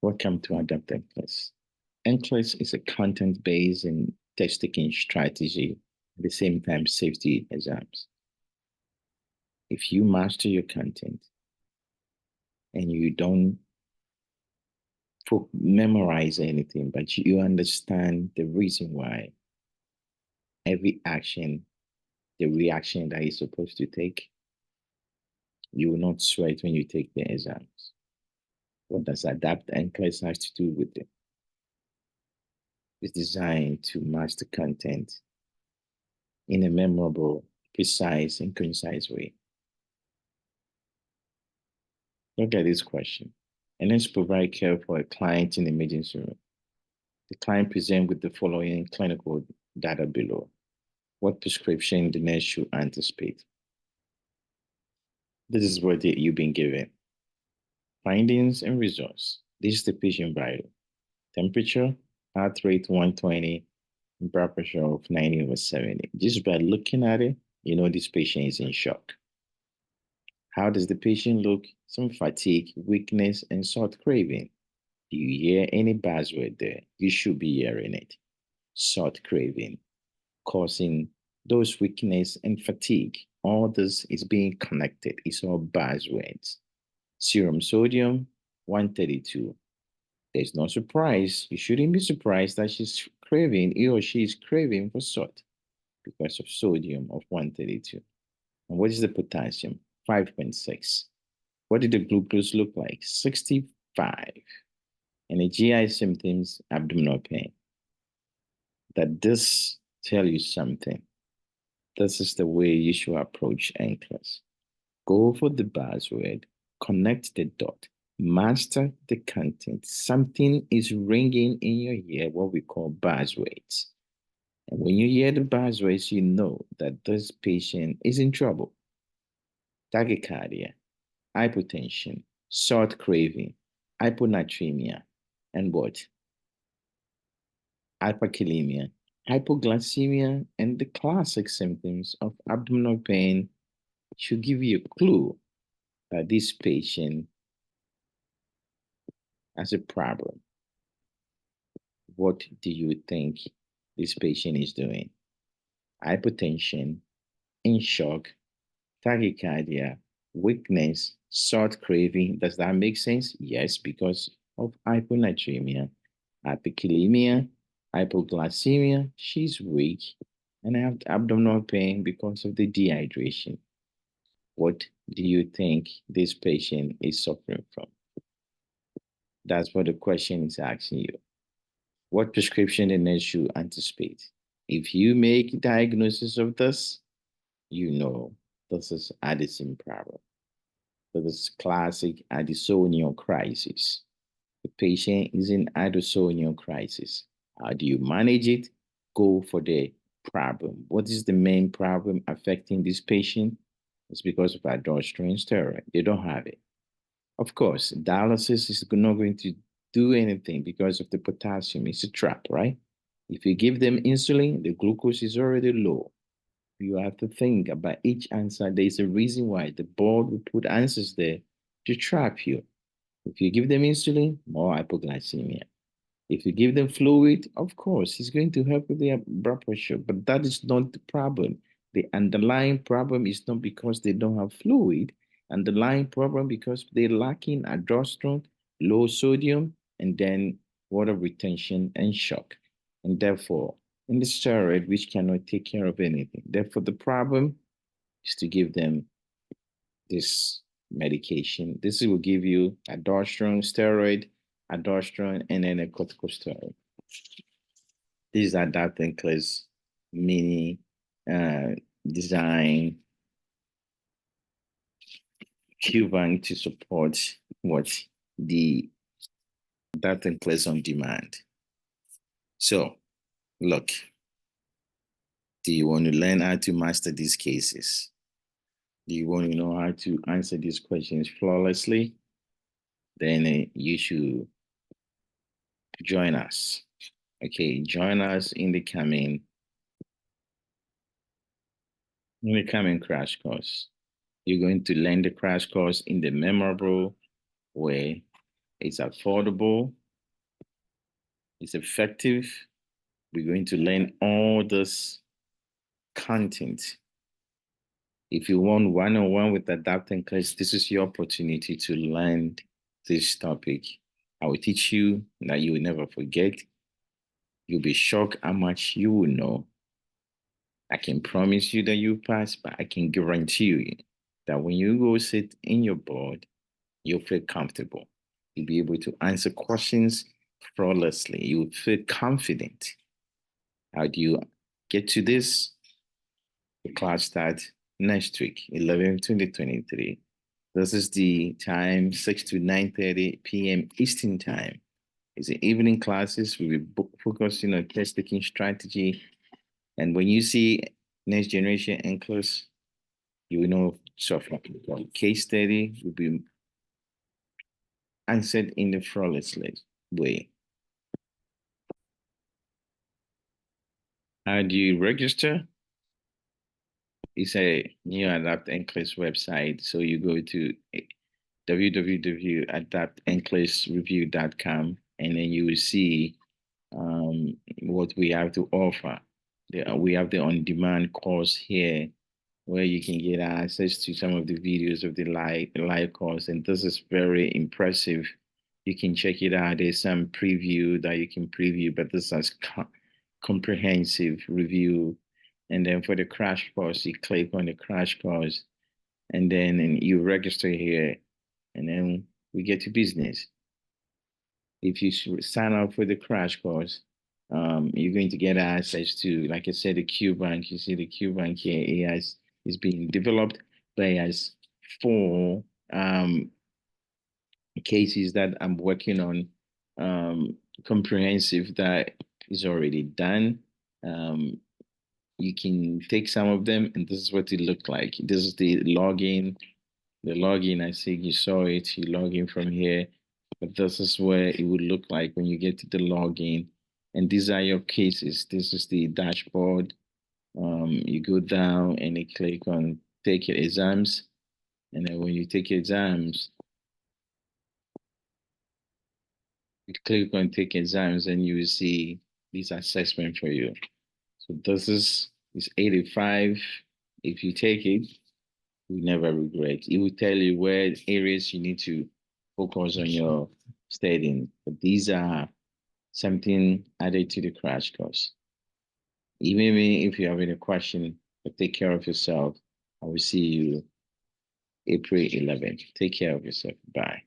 Welcome to Adapt Nclex. Nclex is a content-based and test-taking strategy, at the same time safety exams. If you master your content and you don't memorize anything, but you understand the reason why every action, the reaction that you're supposed to take, you will not sweat when you take the exams. What does Adapt Nclex have to do with it? It's designed to master content in a memorable, precise, and concise way. Look at this question. And let's provide care for a client in the emergency room. The client presents with the following clinical data below. What prescription the nurse should anticipate? This is what you've been given. Findings and results. This is the patient vital. Temperature, heart rate 120, blood pressure of 90/70. Just by looking at it, you know this patient is in shock. How does the patient look? Some fatigue, weakness, and salt craving. Do you hear any buzzword there? You should be hearing it. Salt craving, causing those weakness and fatigue. All this is being connected. It's all buzzwords. Serum sodium, 132. There's no surprise. You shouldn't be surprised that he or she is craving for salt because of sodium of 132. And what is the potassium? 5.6. What did the glucose look like? 65. And the GI symptoms, abdominal pain. That this tell you something. This is the way you should approach Nclex. Go for the buzzword, connect the dot, master the content. Something is ringing in your ear, what we call buzzwords. And when you hear the buzzwords, you know that this patient is in trouble. Tachycardia, hypotension, salt craving, hyponatremia, and what? Hyperkalemia, hypoglycemia, and the classic symptoms of abdominal pain should give you a clue that this patient has a problem. What do you think this patient is doing? Hypotension, in shock, tachycardia, weakness, salt craving. Does that make sense? Yes, because of hyponatremia, hyperkalemia, hypoglycemia. She's weak and have abdominal pain because of the dehydration. What do you think this patient is suffering from? That's what the question is asking you. What prescription the nurse should anticipate? If you make diagnosis of this, you know this is Addison problem. This is classic Addisonian crisis. The patient is in Addisonian crisis. How do you manage it? Go for the problem. What is the main problem affecting this patient? It's because of aldosterone steroid. They don't have it. Of course, dialysis is not going to do anything because of the potassium. It's a trap, right? If you give them insulin, the glucose is already low. You have to think about each answer. There's a reason why the board will put answers there to trap you. If you give them insulin, more hypoglycemia. If you give them fluid, of course, it's going to help with their blood pressure, but that is not the problem. The underlying problem is not because they don't have fluid, underlying problem because they're lacking aldosterone, low sodium, and then water retention and shock. And therefore, in the steroid, which cannot take care of anything. Therefore, the problem is to give them this medication. This will give you aldosterone, steroid, aldosterone, and then a corticosteroid. These are Adapt Nclex mini design QBank to support what the Adapt Nclex on demand. So, look, do you want to learn how to master these cases? Do you want to know how to answer these questions flawlessly? Then you should join us. Okay, join us in the coming crash course. You're going to learn the crash course in the memorable way It's affordable. It's effective. We're going to learn all this content. If you want one-on-one with Adapt Nclex, this is your opportunity to learn this topic. I will teach you that you will never forget. You'll be shocked how much you will know. I can promise you that you pass, but I can guarantee you that when you go sit in your board, you'll feel comfortable. You'll be able to answer questions flawlessly. You'll feel confident. How do you get to this? The class starts next week, 11/20/23. This is the time, 6 to 9:30 p.m. Eastern time. It's the evening classes. We will be focusing on test taking strategy. And when you see next generation Nclex, you will know software. Case study will be answered in the flawless way. How do you register? It's a new Adapt Nclex website. So you go to www.adaptnclexreview.com and then you will see what we have to offer. We have the on-demand course here where you can get access to some of the videos of the live course. And this is very impressive. You can check it out. There's some preview that you can preview, but this is comprehensive review. And then for the crash course, you click on the crash course and then you register here and then we get to business. If you sign up for the crash course, you're going to get access to, like I said, the Q bank. You see the Q bank here. AI is being developed, but it has 4 cases that I'm working on, comprehensive that is already done. You can take some of them, and this is what it looked like. This is the login. The login, I think you saw it. You log in from here, but this is where it would look like when you get to the login. And these are your cases. This is the dashboard. You go down and you click on take your exams. And then when you take your exams, you click on take exams and you will see this assessment for you. So this is 85. If you take it, you never regret. It will tell you where areas you need to focus on your studying. But these are something added to the crash course. Even if you have any question, but take care of yourself. I will see you April 11th. Take care of yourself. Bye.